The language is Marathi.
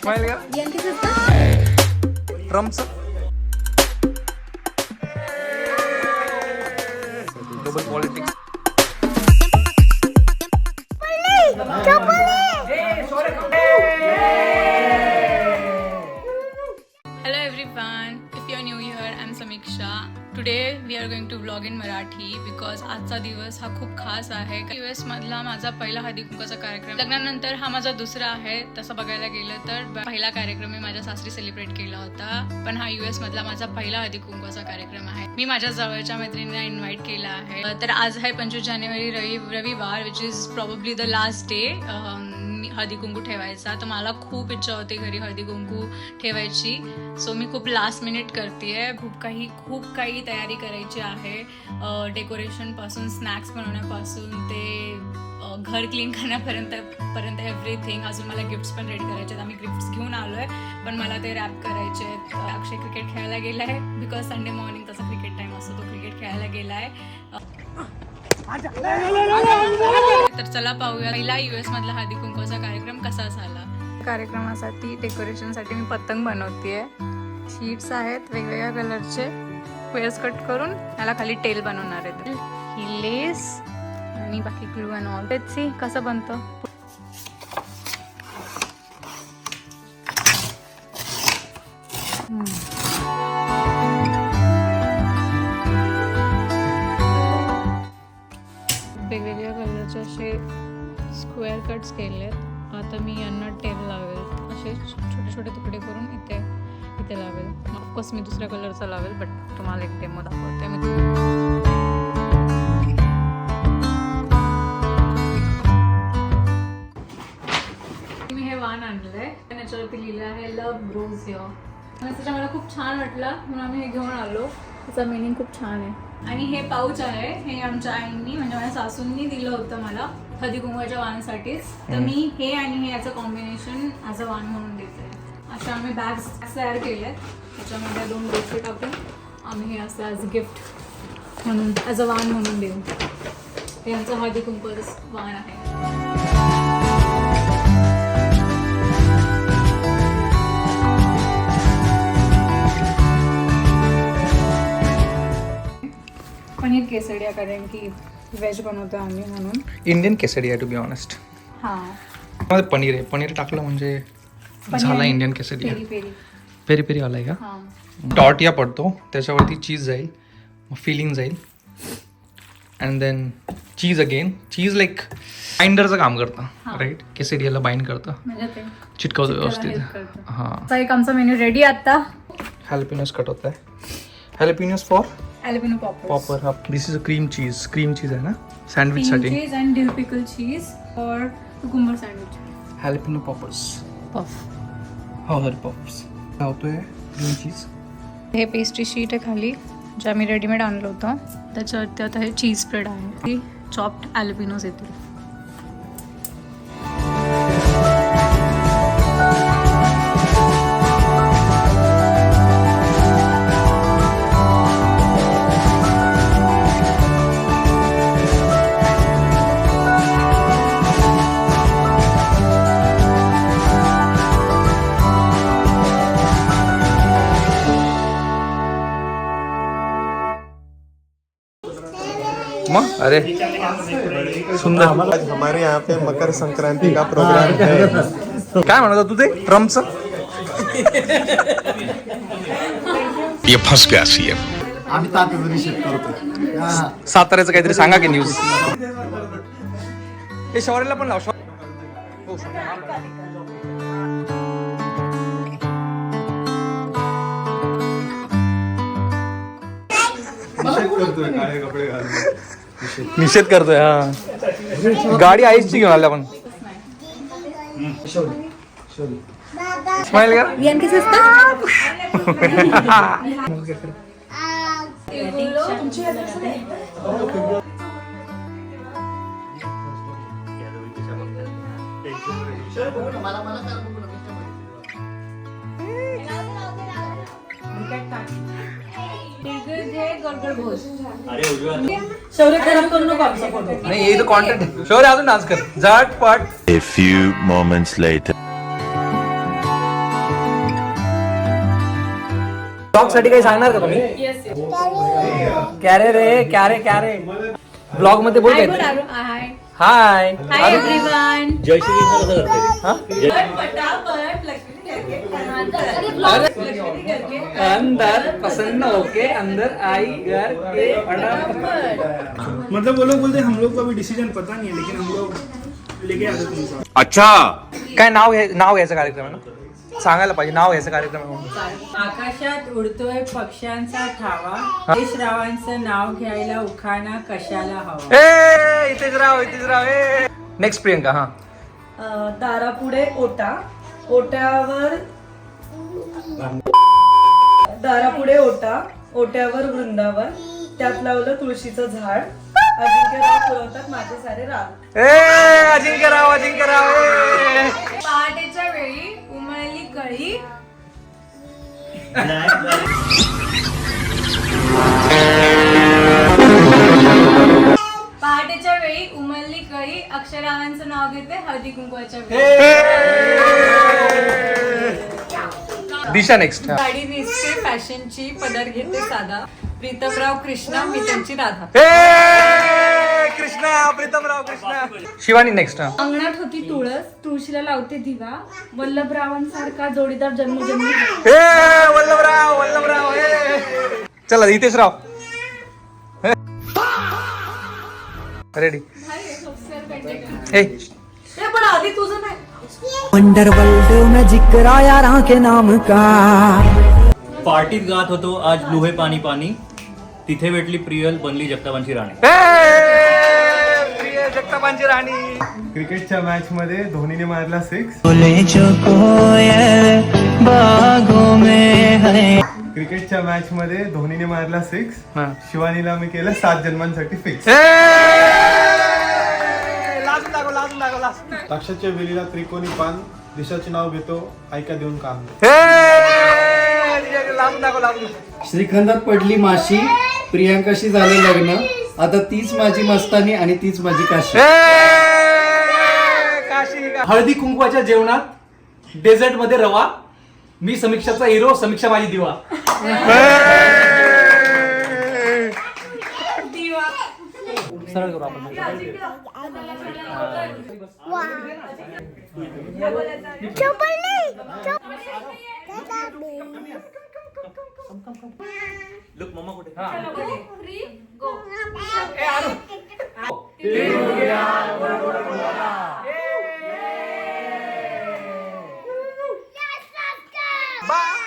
स्माइल कर ट्रम्पचं double politics. Hello everyone, if you are new here, I'm Samiksha. Today we are going to vlog in Marathi because आजचा दिवस हा खूप खास आहे. US मधला माझा पहिला हळदी कुंकवाचा कार्यक्रम, लग्नानंतर हा माझा दुसरा आहे. तसं बघायला गेलं तर पहिला कार्यक्रम मी माझ्या सासरी सेलिब्रेट केला होता, पण हा US मधला माझा पहिला हळदी कुंकवाचा कार्यक्रम आहे. मी माझ्या जवळच्या मैत्रिणींना इन्व्हाइट केला आहे. तर आज आहे 25 जानेवारी रविवार, which is probably the last day Haldi Kunku ठेवायचा. तर मला खूप इच्छा होती घरी हळदी कुंकू ठेवायची, सो मी खूप लास्ट मिनिट करतेय. खूप काही तयारी करायची आहे. डेकोरेशन पासून, स्नॅक्स बनवण्यापासून ते घर क्लीन करण्यापर्यंत एव्हरीथिंग. अजून मला गिफ्ट्स पण रेडी करायचे आहेत. आम्ही गिफ्ट्स घेऊन आलोय, पण मला ते रॅप करायचे आहेत. अक्षय क्रिकेट खेळायला गेला आहे, बिकॉज संडे मॉर्निंग त्याचा क्रिकेट टाइम असतो, तो क्रिकेट खेळायला गेला आहे. तर चला पाहूया पहिला US मधला हळदी कुंकवाचा कार्यक्रम कसा झाला. कार्यक्रमासाठी डेकोरेशनसाठी मी पतंग बनवतेय. शीट्स आहेत वेगवेगळ्या कलरचे, स्क्वेअर्स कट करून त्याला खाली टेल बनवणार आहेत. ही लेस आणि बाकी glue and all. Let's see कसं बनतं. वेगवेगळ्या कलरचे असे स्क्वेअर कट्स केलेत. आता मी यांना टेल लावेल. असे छोटे छोटे तुकडे करून इथे लावेल. ऑफकोर्स मी दुसऱ्या कलरचा लावेल, बट तुम्हाला एक डेमो दाखवते मी. मी हे वाण आणलंय, त्याच्यावरती लिहिलं आहे लव्ह ग्रोज हिअर. त्याच्या मला खूप छान वाटलं म्हणून आम्ही हे घेऊन आलो. त्याचा मिनिंग खूप छान आहे. आणि हे पाऊच आहे, हे आमच्या आईंनी म्हणजे माझ्या सासूंनी दिलं होतं मला हळदी कुंकवाच्या वाणासाठीच. तर मी हे आणि हे याचं कॉम्बिनेशन ॲज अ वाण म्हणून देते. अशा आम्ही बॅग्स तयार केल्यात. त्याच्यामध्ये 2 गोष्टी टाकून आम्ही हे असं ॲज अ गिफ्ट म्हणून, ॲज अ वाण म्हणून देऊ. हे आमचं हळदी कुंकवाचं वाण आहे. पनीर केसरिया, कारण की व्हेज बनवतो आम्ही म्हणून. Indian Kesariya to be honest. हां, पनीर आहे, पनीर टाकलं म्हणजे झाला इंडियन केसरिया. पेरी पेरी वाला आहे का. टॉर्टिया पडतो, त्याच्यावरती चीज जाईल, फिलिंग जाईल, and then cheese again. Cheese like बाइंडरचं काम करतं, राईट. केसरियाला बाइंड करतं, म्हणजे चिटकवतं व्यवस्थित. हां, एक आमचा मेन्यू रेडी आता. हॅलपिनोस कट होत आहे. Jalapenos for jalapeno poppers. Popper. This is a cream cheese आहे ना सँडविच साठी. Cream cheese and dill pickle cheese or cucumber sandwich. Jalapeno poppers. Puff. हॉलर पॉपर्स लावतोय. Cream cheese. हे पेस्ट्री शीट आहे खाली, जे आम्ही रेडीमेड आणलं होतं. त्याच्यावरती आता हे चीज स्प्रेड आहे. चॉप्ड ॲल्पिनोज येतील. अरे सुंदर. हमारे यहाँ पे मकर संक्रांति का प्रोग्राम है. काय म्हणत तू ते ट्रम्पचं. ये फंस गया सीएम. आम्ही तात्याचा निषेध करतो. साताऱ्याचं काहीतरी सांगा की न्यूज. हे शौर्यला पण लाव. निषेध करतोय. हा, गाडी आईची घेऊन आल्या आपण. स्माइल कर. शौर्य खराब करू नको आमचा फोटो. नाही, ये तो कंटेंट है. शौर्य अजून डान्स कर. झटपट. A few moments later. Blog साठी काही सांगणार का तुम्ही? कॅरे रे कॅरे ब्लॉग मध्ये बोल हाय हाय एव्हरीवन. जय श्री कृष्ण कसं करते? अंदर पसंद होके अंदर आई घर के मतलब वो लोग बोलते हैं हम लोग को अभी डिसीजन पता नहीं है लेकिन हम लोग लेके आते तुम साथ. अच्छा काय नाव घ्यायचं कार्यक्रम आहे ना, सांगायला पाहिजे नाव घ्यायचं कार्यक्रम आहे म्हणून. आकाशात उडतोय पक्ष्यांचा ठावा, रावांचं नाव घ्यायला उखाणा कशाला हवा. इथेच राव नेक्स्ट प्रियंका. हा दारापुढे ओटा, ओट्यावर दारापुढे ओटा, ओट्यावर वृंदावन, त्यात लावलं तुळशीचं झाड, अजिंक्यराव पुरवतात माझे सारे राग. अजिंक्यराव पहाटेच्या वेळी उमळली कळी, पहाटेच्या वेळी उमलली कळी, अक्षरावांचं नाव घेते हळदी कुंकवाच्या दिशा नेक्स्ट. साडी नेसते फॅशनची, पदर घेते साधा, प्रीतमराव कृष्णा मी त्यांची राधा. प्रीतमराव कृष्णा. शिवानी नेक्स्ट. अंगणात होती तुळस, तुळशीला लावते दिवा, वल्लभरावांसारखा जोडीदार जन्मजन्मी. वल्लभराव चला हितेश राव रेडी. पण आधी तुझं नाही. अंडरवर्ल्ड में जिक्र आया राह के नाम का. पार्टीत गात होतो आज लुहे पाणी पाणी, तिथे भेटली प्रियल बनली जगतापांची राणी. प्रिय जगतापांची राणी. क्रिकेटच्या मॅच मध्ये धोनीने मारला 6. क्रिकेटच्या मॅच मध्ये धोनीने मारला 6. शिवानीला मी केलं 7 जन्मांसाठी फिक्स. द्राक्षाच्या वेलीला त्रिकोणी पान, दिशाचे नाव घेतो ऐका देऊन काम. श्रीखंडात पडली माशी, प्रियांकाशी झालं लग्न, आता तीच माझी मस्तानी आणि तीच माझी काशी. हळदी कुंकवाच्या जेवणात डेझर्ट मध्ये रवा, मी समीक्षाचा हिरो, समीक्षा माझी दिवा. सरळ करू आपण. लुक मम्मा कुठे? Bye.